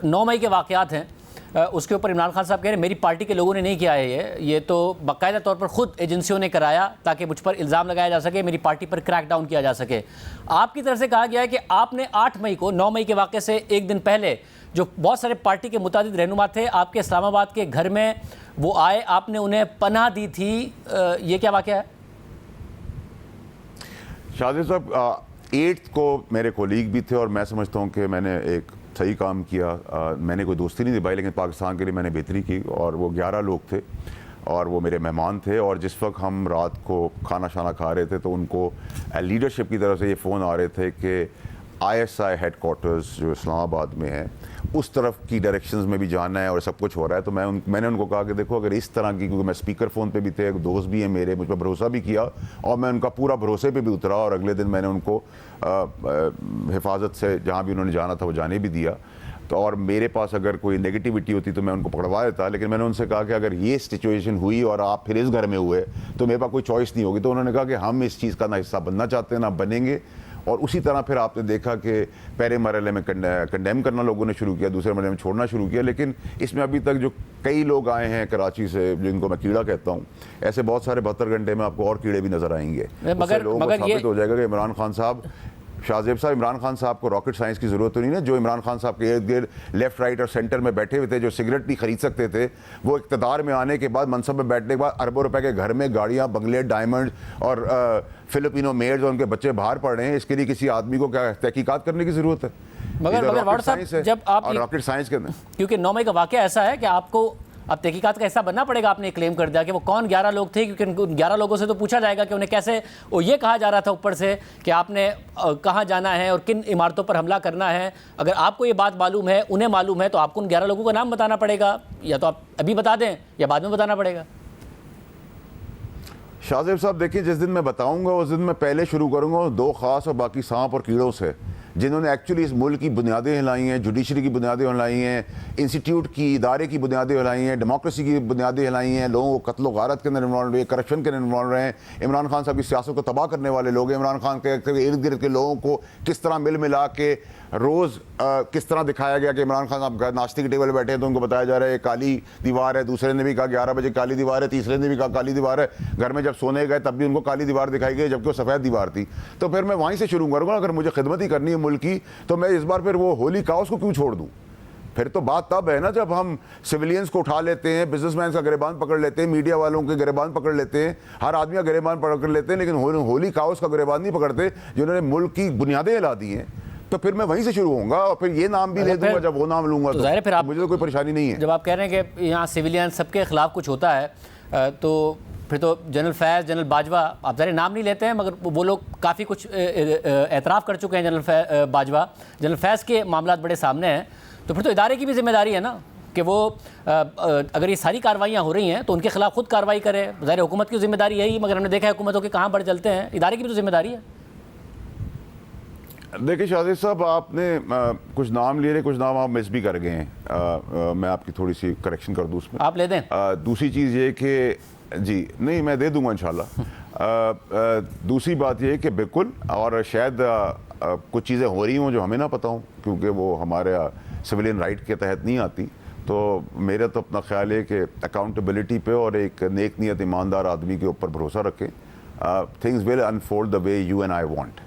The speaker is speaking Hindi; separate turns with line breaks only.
9 मई के वाक़यात हैं, उसके ऊपर इमरान खान साहब कह रहे हैं मेरी पार्टी के लोगों ने नहीं किया है, ये तो बाकायदा तौर पर ख़ुद एजेंसियों ने कराया ताकि मुझ पर इल्ज़ाम लगाया जा सके, मेरी पार्टी पर क्रैक डाउन किया जा सके। आपकी तरफ से कहा गया है कि आपने 8 मई को 9 मई के वाक़े से एक दिन पहले जो बहुत सारे पार्टी के मुतादिद रहनुमा थे आपके इस्लामाबाद के घर में, वो आए, आपने उन्हें पनाह दी थी, ये क्या वाक़या है?
शाजिद साहब, 8 को मेरे कोलीग भी थे और मैं समझता हूँ कि मैंने एक सही काम किया। मैंने कोई दोस्ती नहीं निभाई, लेकिन पाकिस्तान के लिए मैंने बेहतरी की। और वो 11 लोग थे और वो मेरे मेहमान थे, और जिस वक्त हम रात को खाना शाना खा रहे थे तो उनको लीडरशिप की तरफ से ये फ़ोन आ रहे थे कि ISI हेडकोार्टर्स जो इस्लामाबाद में है उस तरफ की डायरेक्शंस में भी जाना है और सब कुछ हो रहा है। तो मैंने उनको कहा कि देखो, अगर इस तरह की, क्योंकि मैं स्पीकर फ़ोन पे भी थे, एक दोस्त भी है मेरे, मुझ पर भरोसा भी किया और मैं उनका पूरा भरोसे पे भी उतरा, और अगले दिन मैंने उनको हिफाजत से जहाँ भी उन्होंने जाना था वो जाने भी दिया। तो और मेरे पास अगर कोई नेगेटिविटी होती तो मैं उनको पकड़वा देता, लेकिन मैंने उनसे कहा कि अगर ये सिचुएशन हुई और आप फिर इस घर में हुए तो मेरे पास कोई चॉइस नहीं होगी। तो उन्होंने कहा कि हम इस चीज़ का ना हिस्सा बनना चाहते हैं ना बनेंगे। और उसी तरह फिर आपने देखा कि पहले मरहले में कंडेम करना लोगों ने शुरू किया, दूसरे मरहले में छोड़ना शुरू किया। लेकिन इसमें अभी तक जो कई लोग आए हैं कराची से, जिनको मैं कीड़ा कहता हूँ, ऐसे बहुत सारे 72 घंटे में आपको और कीड़े भी नजर आएंगे।
मगर
साबित हो जाएगा कि इमरान खान साहब, शाहजेब साहब, इमरान खान साहब को रॉकेट साइंस की ज़रूरत तो नहीं है। जो इमरान खान साहब के इर्द गिर्द लेफ्ट राइट और सेंटर में बैठे हुए थे, जो सिगरेट नहीं खरीद सकते थे, वो इक़्तिदार में आने के बाद, मनसब में बैठने के बाद अरबों रुपए के घर में गाड़ियाँ, बंगले, डायमंड और फिलिपिनो मेयर्स और उनके बच्चे बाहर पड़ रहे हैं। इसके लिए किसी आदमी को क्या तहकीकात करने की ज़रूरत है?
मगर जब आप
रॉकेट साइंस के,
क्योंकि 9 मई का वाक़या ऐसा है कि आपको अब तहकीकात का हिस्सा बनना पड़ेगा। आपने क्लेम कर दिया कि वो कौन 11 लोग थे, क्योंकि उन 11 लोगों से तो पूछा जाएगा कि उन्हें कैसे, वो ये कहा जा रहा था ऊपर से कि आपने कहाँ जाना है और किन इमारतों पर हमला करना है। अगर आपको ये बात मालूम है, उन्हें मालूम है, तो आपको उन 11 लोगों का नाम बताना पड़ेगा, या तो आप अभी बता दें या बाद में बताना पड़ेगा।
शाहजेब साहब देखिए, जिस दिन मैं बताऊंगा उस दिन मैं पहले शुरू करूंगा 2 ख़ास और बाकी सांप और कीड़ों से, जिन्होंने एक्चुअली इस मुल्क की बुनियादें हिलाई हैं, जुडिशरी की बुनियादें हिलाई हैं, इंस्टीट्यूट की, इदारे की बुनियादें हिलाई हैं, डेमोक्रेसी की बुनियादें हिलाई हैं, लोगों को कत्ल गारत के अंदर इन्वॉल्व रहे, करप्शन के अंदर इन्वॉल्व रहे हैं, इमरान खान साहब की सियासत को तबाह करने वाले लोग हैं। इमरान खान के इर्द गिर्द के लोगों को किस तरह मिल मिला के रोज़ किस तरह दिखाया गया कि इमरान खान साहब नाश्ते के टेबल पर बैठे हैं तो उनको बताया जा रहा है काली दीवार है, दूसरे ने भी कहा 11 बजे काली दीवार है, तीसरे ने भी कहा काली दीवार है, घर में जब सोने गए तब भी उनको काली दीवार दिखाई गई जबकि वो सफ़ेद दीवार थी। तो फिर मैं वहीं से शुरू करूँगा, अगर मुझे खिदमत ही करनी है मुल्क की तो मैं इस बार फिर वो होली काउस को क्यों छोड़ दूँ? फिर तो बात तब है ना जब हम सिविलियंस को उठा लेते हैं, बिजनेसमैन का गिरबान पकड़ लेते हैं, मीडिया वालों के गिरबान पकड़ लेते हैं, हर आदमी का गिरबान पकड़ लेते हैं, लेकिन होली काउस का गिरबान नहीं पकड़ते जिन्होंने मुल्क की बुनियादें हिला दी हैं। तो फिर मैं वहीं से शुरू होऊंगा और फिर ये नाम भी ले दूंगा जब वो नाम लूंगा, तो
ज़ाहिर फिर आप,
मुझे तो कोई परेशानी नहीं है।
जब आप कह रहे हैं कि यहाँ सिविलियन सबके खिलाफ कुछ होता है तो फिर तो जनरल फैज़, जनरल बाजवा, आप ज़ाहिर नाम नहीं लेते हैं मगर वो लोग काफ़ी कुछ एतराफ़ कर चुके हैं। जनरल बाजवा, जनरल फैज़ के मामला बड़े सामने हैं, तो फिर तो इदारे की भी जिम्मेदारी है ना कि वो अगर ये सारी कार्रवाइयाँ हो रही हैं तो उनके खिलाफ खुद कार्रवाई करे। ज़ाहिर हुकूमत की जिम्मेदारी यही, मगर हमने देखा है हुकूमतों के कहाँ बढ़ चलते हैं, इदारे की भी तो जिम्मेदारी है।
देखिए शाहजेब साहब, आपने कुछ नाम लिए, कुछ नाम आप मिस भी कर गए हैं। मैं आपकी थोड़ी सी करेक्शन कर दूँ उसमें,
आप ले दें।
दूसरी चीज़ ये कि जी नहीं, मैं दे दूंगा इंशाल्लाह। दूसरी बात ये कि बिल्कुल, और शायद कुछ चीज़ें हो रही हों जो हमें ना पता हों, क्योंकि वो हमारे सिविलियन राइट के तहत नहीं आती। तो मेरा तो अपना ख्याल है कि अकाउंटेबिलिटी पे और एक नेक नीयत ईमानदार आदमी के ऊपर भरोसा रखें। Things will unfold the way you and I want.